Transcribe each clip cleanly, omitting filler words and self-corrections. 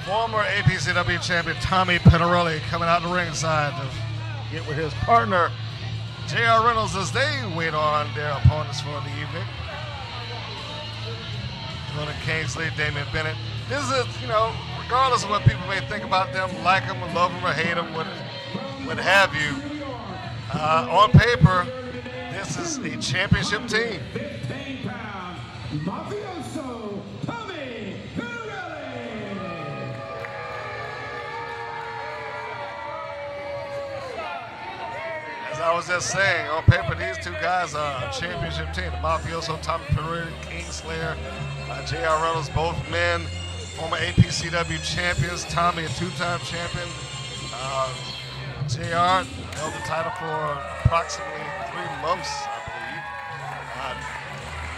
Former APCW champion Tommy Penirelli coming out the ringside to get with his partner J.R. Reynolds as they wait on their opponents for the evening. Kingsley, Damien Bennett. This is, regardless of what people may think about them, like them, love them, or hate them, what have you, on paper, this is a championship team. Mafioso Tommy Penirelli. As I was just saying, on paper, these two guys are a championship team. The Mafioso Tommy Penirelli, Kingsley, J.R. Reynolds, both men, former APCW champions. Tommy, a two-time champion. J.R. held the title for approximately 3 months, I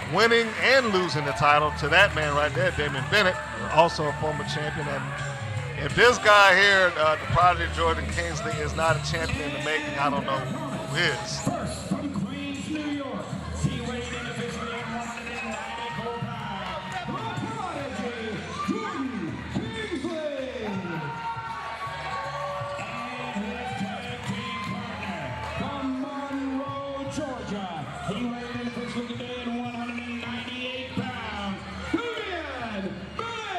believe. Winning and losing the title to that man right there, Damien Bennett, also a former champion. And if this guy here, the prodigy Jordan Kingsley, is not a champion in the making, I don't know who is. From Queens, New York, he weighed in officially at 194 pounds. The prodigy, Jordan Kingsley. And his tag team partner from Monroe, Georgia. He weighed in officially today at 198 pounds. Damien Bennett.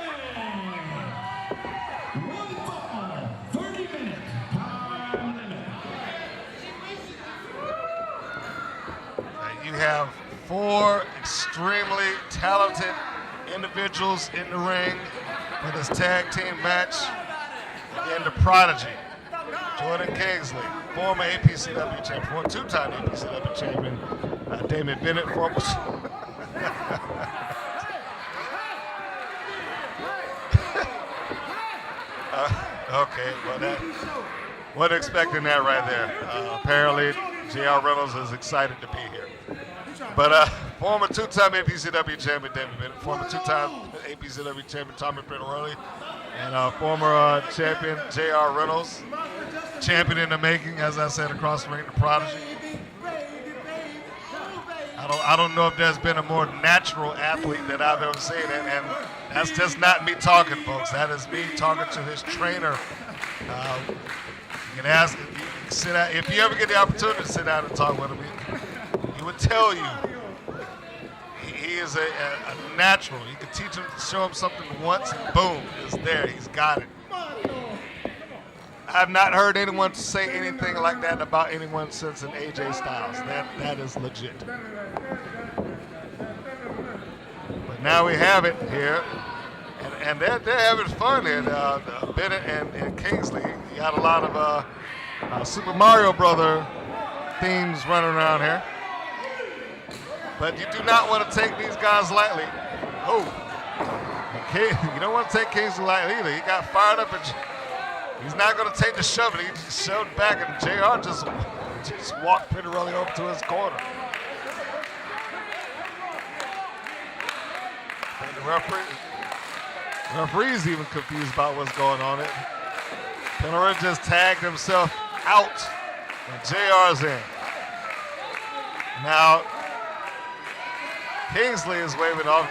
1 fall, 30 minutes, time limit. You have 4 extremely talented individuals in the ring for this tag team match. Again, the prodigy, Jordan Kingsley, former APCW champion, former 2-time APCW champion, Damien Bennett, former. Okay, well that wasn't expecting that right there. Apparently, J.R. Reynolds is excited to be here. But former 2-time APCW champion Damien Bennett, former 2-time APCW champion Tommy Penirelli, and former champion J.R. Reynolds, champion in the making, as I said, across the ring, the prodigy. I don't know if there's been a more natural athlete that I've ever seen, and that's just not me talking, folks. That is me talking to his trainer. You can ask, you can sit out, if you ever get the opportunity to sit down and talk with him, he would tell you he is a natural. You can teach him, show him something once, and boom, it's there. He's got it. I've not heard anyone say anything like that about anyone since an AJ Styles. That is legit. But now we have it here, and they're having fun here. Bennett and Kingsley. You got a lot of Super Mario Brother themes running around here. But you do not want to take these guys lightly. Oh, you don't want to take Kingsley lightly either. He got fired up and he's not going to take the shove. He just shoved back, and JR just walked Penirelli over to his corner. And the referee's even confused about what's going on. Penirelli just tagged himself out, and JR's in. Now, Kingsley is waving off.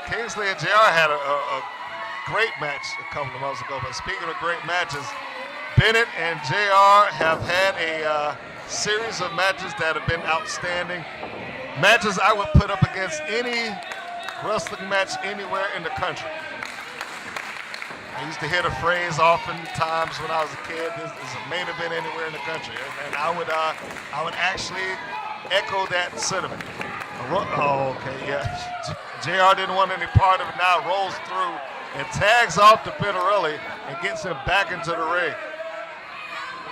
Kingsley and JR had a great match a couple of months ago. But speaking of great matches, Bennett and JR have had a series of matches that have been outstanding. Matches I would put up against any wrestling match anywhere in the country. I used to hear the phrase oftentimes when I was a kid, this is a main event anywhere in the country. And I would actually echo that sentiment. Oh, okay, yeah. JR didn't want any part of it. Now rolls through and tags off to Penirelli and gets him back into the ring.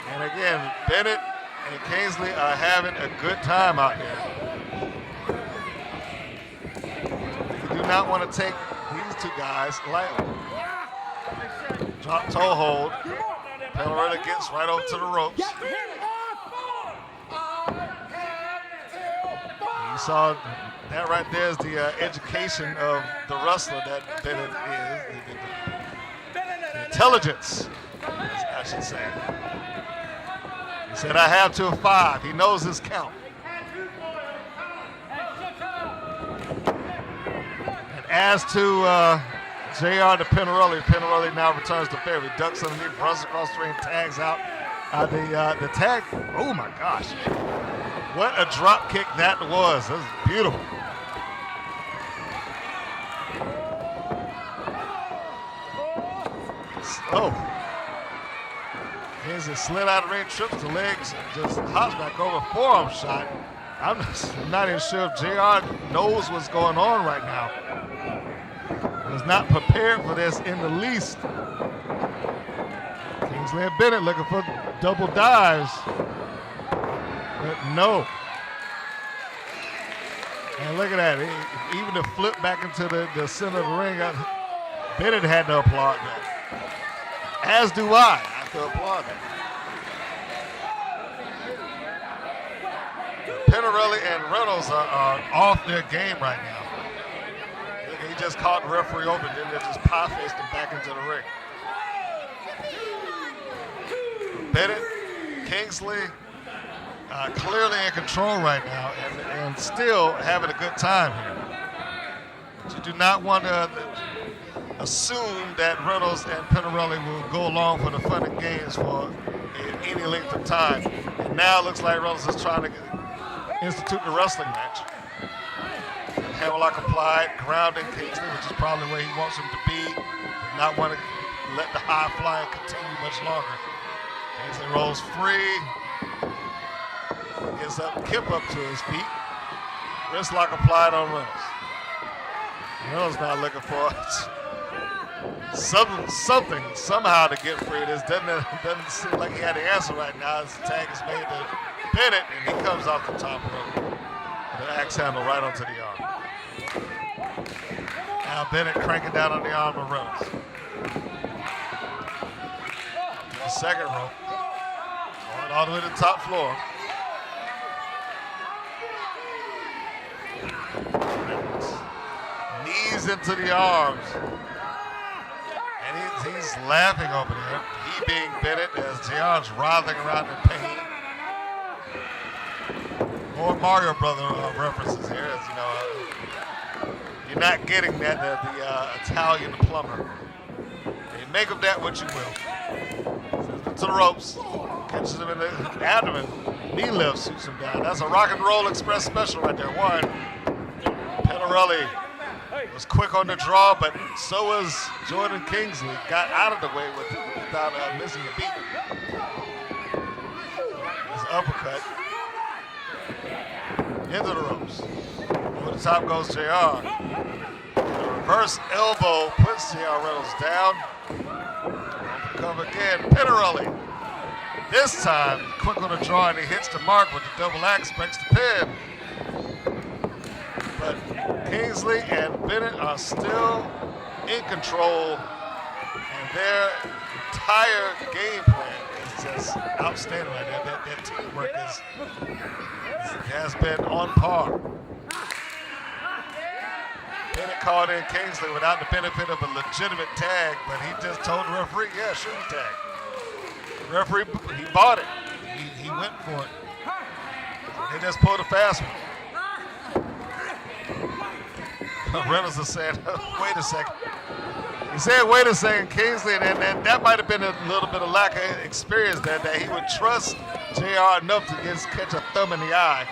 And again, Bennett and Kingsley are having a good time out there. You do not want to take these two guys lightly. Drop toe hold. Penirelli gets right over to the ropes. You saw that right there is the education of the wrestler that Bennett is. The intelligence, I should say. He said, I have to a 5. He knows his count. And as to JR to Penirelli. Penirelli now returns to favor. He ducks underneath, runs across the ring, tags out. The tag, oh my gosh. What a drop kick that was. That was beautiful. Oh. Kingsley slid out of the ring, trips the legs, and just hops back over. Forearm shot. I'm not even sure if JR knows what's going on right now. Was not prepared for this in the least. Kingsley and Bennett looking for double dives. But no. And look at that. Even to flip back into the center of the ring, Bennett had to applaud that. As do I. I have to applaud that. Penirelli and Reynolds are off their game right now. He just caught the referee open, then they just pie-faced him back into the ring. Bennett, Kingsley, clearly in control right now and still having a good time here. But you do not want to assume that Reynolds and Penirelli will go along for the fun and games for any length of time. And now it looks like Reynolds is trying to institute the wrestling match. Hammerlock applied, grounding Kingsley, which is probably where he wants him to be. Did not want to let the high flying continue much longer. Kingsley rolls free. Gets up, Kip up to his feet. Wrist lock applied on Reynolds. Reynolds now looking for something, somehow to get free. This doesn't seem like he had the answer right now as the tag is made to Bennett, and he comes off the top rope. The axe handle right onto the arm. Now Bennett cranking down on the arm of Reynolds. The second rope. Going all the way to the top floor. Knees into the arms. And he's laughing over there. He being Bennett as JR's writhing around in pain. More Mario Brother references here. As, you're not getting that the Italian plumber. You make of that what you will. To the ropes, catches him in the abdomen, knee lift, shoots him down. That's a Rock and Roll Express special right there. One. Penirelli was quick on the draw, but so was Jordan Kingsley. Got out of the way without missing a beat. His uppercut. Into the ropes. Over the top goes JR. The reverse elbow puts JR Reynolds down. Come again, Penirelli. This time, quick on the draw, and he hits the mark with the double axe, breaks the pin. But Kingsley and Bennett are still in control, and their entire game plan is just outstanding right there. That teamwork has been on par. Bennett called in Kingsley without the benefit of a legitimate tag, but he just told the referee, yeah, shoot the tag. The referee, he bought it. He went for it. They just pulled a fast one. Reynolds is saying, wait a second. He said, wait a second, Kingsley, and that might have been a little bit of lack of experience that he would trust JR enough to just catch a thumb in the eye,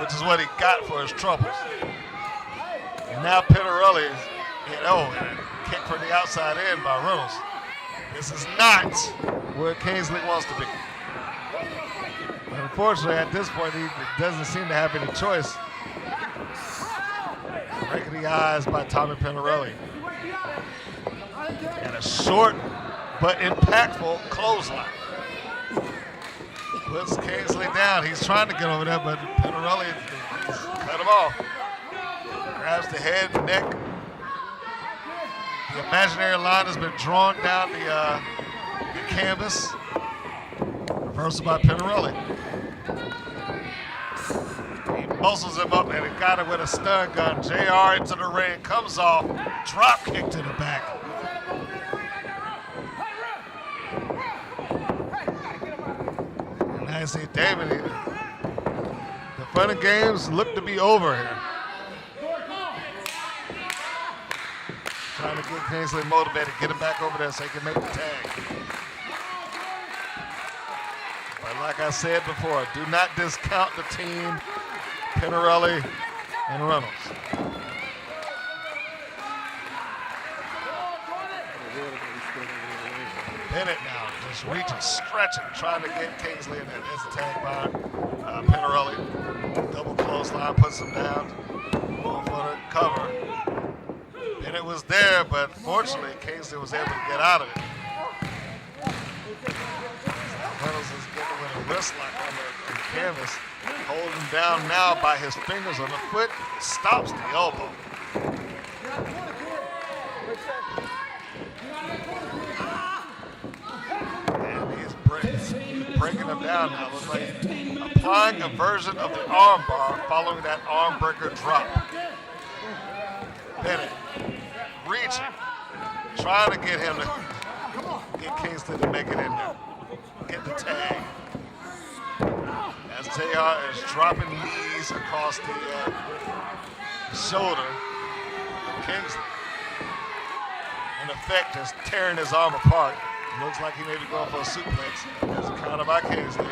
which is what he got for his troubles. And now Penirelli, and a kick from the outside in by Reynolds. This is not where Kingsley wants to be. But unfortunately, at this point, he doesn't seem to have any choice. Breaking the eyes by Tommy Penirelli. And a short but impactful clothesline. Puts Kingsley down. He's trying to get over there, but Penirelli cut him off. Grabs the head, neck. The imaginary line has been drawn down the canvas. Reversal by Penirelli. He muscles him up and he got him with a stun gun. JR into the ring, comes off, drop kick to the back. And I see Damien, the fun and games look to be over here. Trying to get Kingsley motivated, get him back over there so he can make the tag. But like I said before, do not discount the team, Penirelli and Reynolds. Bennett now just reaching, stretching, trying to get Kingsley in there. There's a tag by Penirelli. Double clothesline, puts him down. Going for the cover. Bennett was there, but fortunately Kingsley was able to get out of it. Reynolds is getting with a wrist lock on the canvas. Holding him down now by his fingers on the foot. Stops the elbow. Breaking him down now. Looks like applying a version of the arm bar following that arm breaker drop. Bennett reaching, trying to get him to get Kingsley to make it in there. Get the tag. As JR is dropping knees across the shoulder of Kingsley. In effect, just tearing his arm apart. Looks like he may be going for a suplex. There's a counter by Kingsley.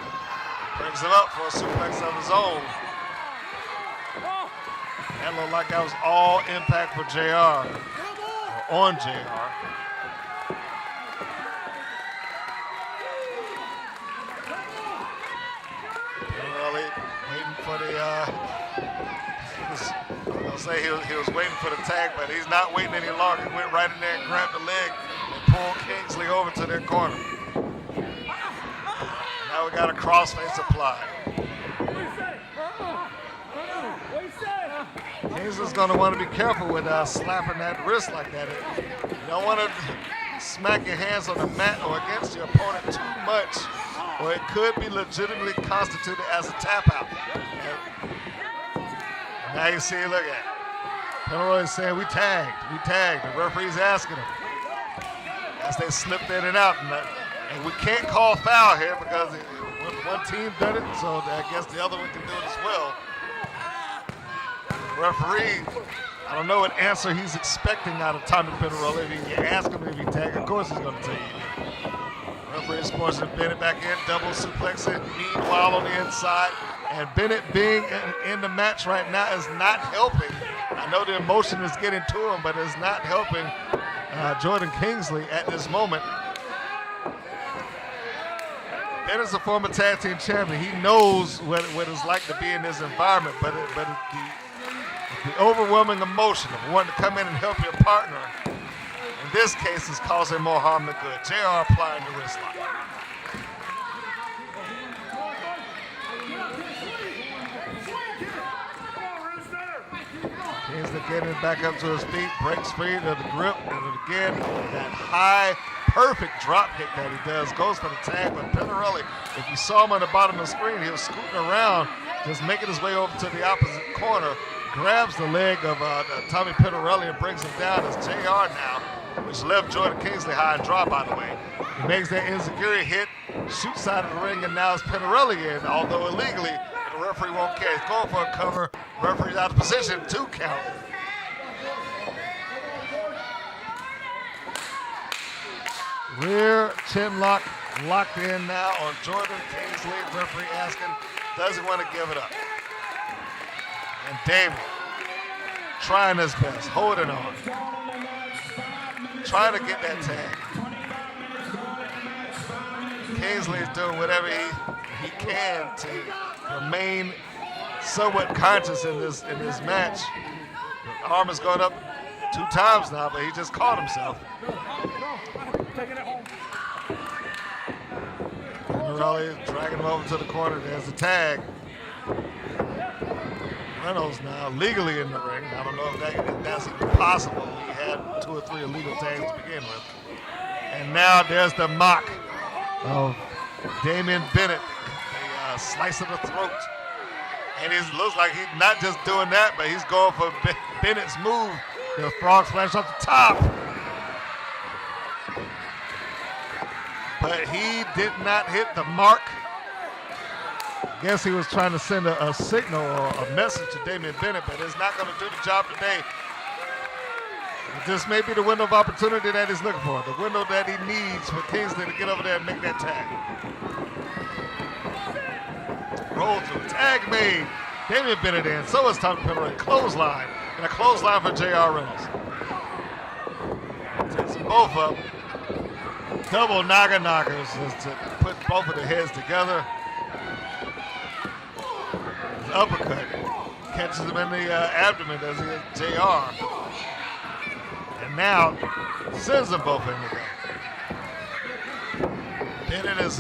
Brings him up for a suplex of his own. That looked like that was all impact for JR. Or on JR. Penirelli waiting for the he was waiting for the tag, but he's not waiting any longer. He went right in there and grabbed the leg. Pull Kingsley over to their corner. Now we got a crossface applied. Kingsley's going to want to be careful with slapping that wrist like that. You don't want to smack your hands on the mat or against your opponent too much, or it could be legitimately constituted as a tap out. And now you see, look at it. Penirelli is saying, we tagged. The referee's asking him. As they slipped in and out. And we can't call foul here because one team done it, so I guess the other one can do it as well. The referee, I don't know what answer he's expecting out of Tommy Penirelli. If you ask him if he tagged, of course he's going to tell you. The referee is forcing Bennett back in, double suplex it, meanwhile on the inside. And Bennett being in the match right now is not helping. I know the emotion is getting to him, but it's not helping Jordan Kingsley at this moment. Bennett's a former tag team champion. He knows what it's like to be in this environment, but the overwhelming emotion of wanting to come in and help your partner, in this case, is causing more harm than good. JR applying the wrist lock. Kingsley getting back up to his feet, breaks free of the grip, and again, that high, perfect drop kick that he does, goes for the tag, but Penirelli, if you saw him on the bottom of the screen, he was scooting around, just making his way over to the opposite corner, grabs the leg of Tommy Penirelli and brings him down as JR now, which left Jordan Kingsley high and dry, by the way. He makes that enziguri hit, shoots out of the ring, and now it's Penirelli in, although illegally. The referee won't care. He's going for a cover. Referee's out of position. 2 count. Rear chin lock locked in now on Jordan Kingsley. Referee asking, does he want to give it up? And Damien trying his best, holding on, trying to get that tag. Kingsley is doing whatever he can to remain somewhat conscious in this match. The arm has gone up 2 times now, but he just caught himself. Penirelli dragging him over to the corner. There's the tag. Reynolds now legally in the ring. I don't know if that's even possible. He had 2 or 3 illegal tags to begin with. And now there's the mock of Damien Bennett. A slice of the throat. And it looks like he's not just doing that, but he's going for Bennett's move. The frog splash off the top. But he did not hit the mark. I guess he was trying to send a signal or a message to Damien Bennett, but it's not going to do the job today. This may be the window of opportunity that he's looking for, the window that he needs for Kingsley to get over there and make that tag. Roll through, tag made. Damien Bennett in, so is Tommy Penirelli. Clothesline, and a clothesline for J.R. Reynolds. Takes them both up. Double knockers is to put both of the heads together. His uppercut catches him in the abdomen, does he? J.R. And now sends them both in together. Bennett has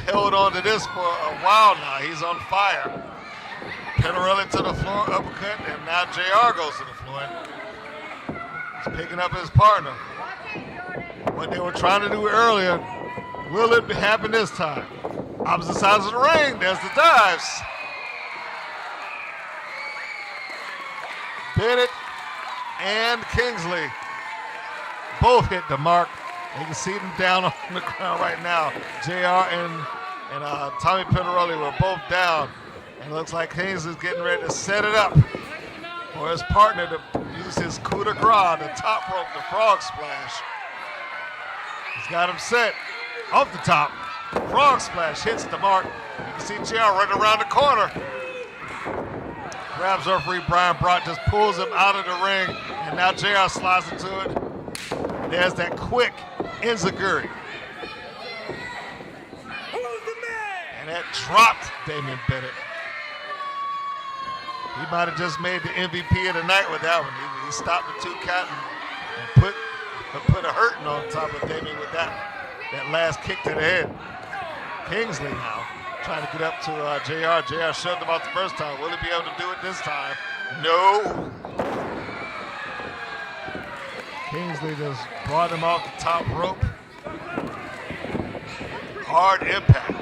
held on to this for a while now. He's on fire. Penirelli to the floor, uppercut, and now JR goes to the floor. He's picking up his partner. What they were trying to do earlier, will it happen this time? Opposite sides of the ring, there's the dives. Bennett and Kingsley both hit the mark. You can see them down on the ground right now. JR and Tommy Penirelli were both down. And it looks like Kingsley's getting ready to set it up for his partner to use his coup de grace, the top rope, the frog splash. He's got him set off the top. Frog splash hits the mark. You can see JR right around the corner. Grabs referee Brian Brock, just pulls him out of the ring, and now JR slides into it. There's that quick enziguri. And that dropped Damien Bennett. He might have just made the MVP of the night with that one. He stopped the 2 count and put a hurting on top of Damien with that last kick to the head. Kingsley now trying to get up to JR. JR shoved him out the first time. Will he be able to do it this time? No. Kingsley just brought him off the top rope. Hard impact.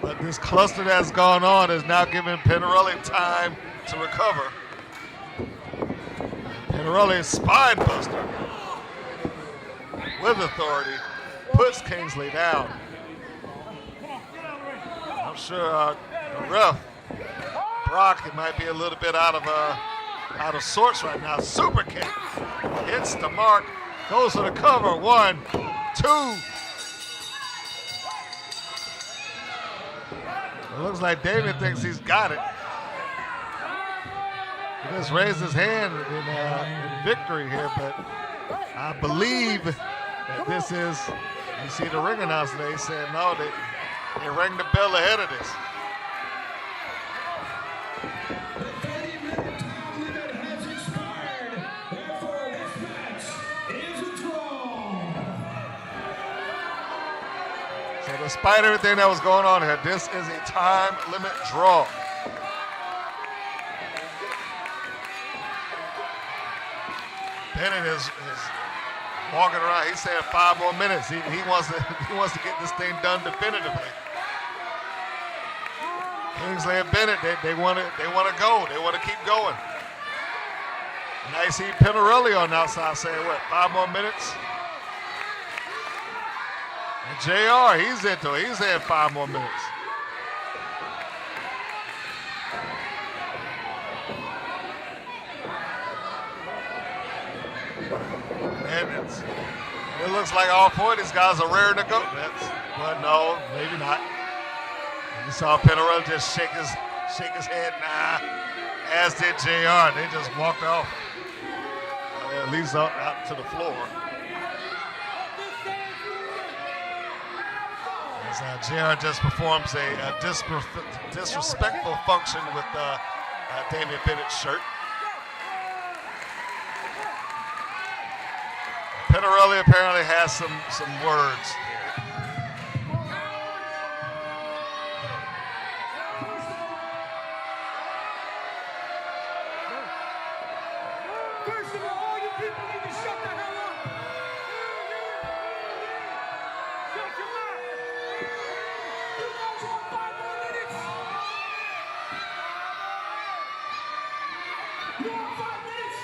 But this cluster that's gone on is now giving Penirelli time to recover. Penirelli's spine buster with authority puts Kingsley down. I'm sure the ref, Brock, it might be a little bit out of sorts right now. Super kick hits the mark, goes for the cover. 1, 2. It looks like Damien thinks he's got it. He just raised his hand in victory here, but I believe that this is, you see the ring announcer, they said no, they rang the bell ahead of this. The 30-minute time limit has expired. Therefore, this match is a draw. So despite everything that was going on here, this is a time limit draw. Bennett is walking around. He's saying 5 more minutes. He wants to get this thing done definitively. Kingsley and Bennett, they want to go. They want to keep going. Now you see Penirelli on the outside saying, what, 5 more minutes? And JR, he's into it. He's saying 5 more minutes. And it looks like all 4 of these guys are raring to go. But no, maybe not. You saw Penirelli just shake his head, nah, as did JR. They just walked off, at least out to the floor. As JR just performs a disrespectful function with Damien Bennett's shirt. Penirelli apparently has some words here. First of all, you people need to shut the hell up. Shut your mouth. You guys want 5 more minutes? You want 5 minutes?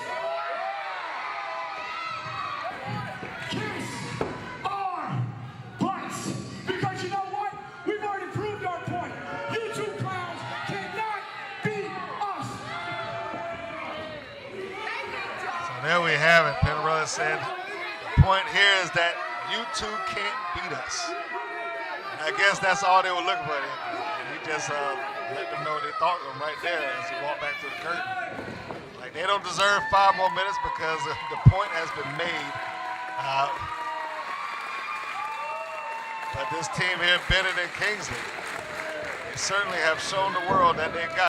Kiss our butts. Because you know what? We've already proved our point. You 2 clowns cannot beat us. There we have it. Penirelli said the point here is that you two can't beat us. And I guess that's all they were looking for. And he just let them know what they thought of him right there as he walked back to the curtain. Like, they don't deserve 5 more minutes because the point has been made. But this team here, Bennett and Kingsley, they certainly have shown the world that they got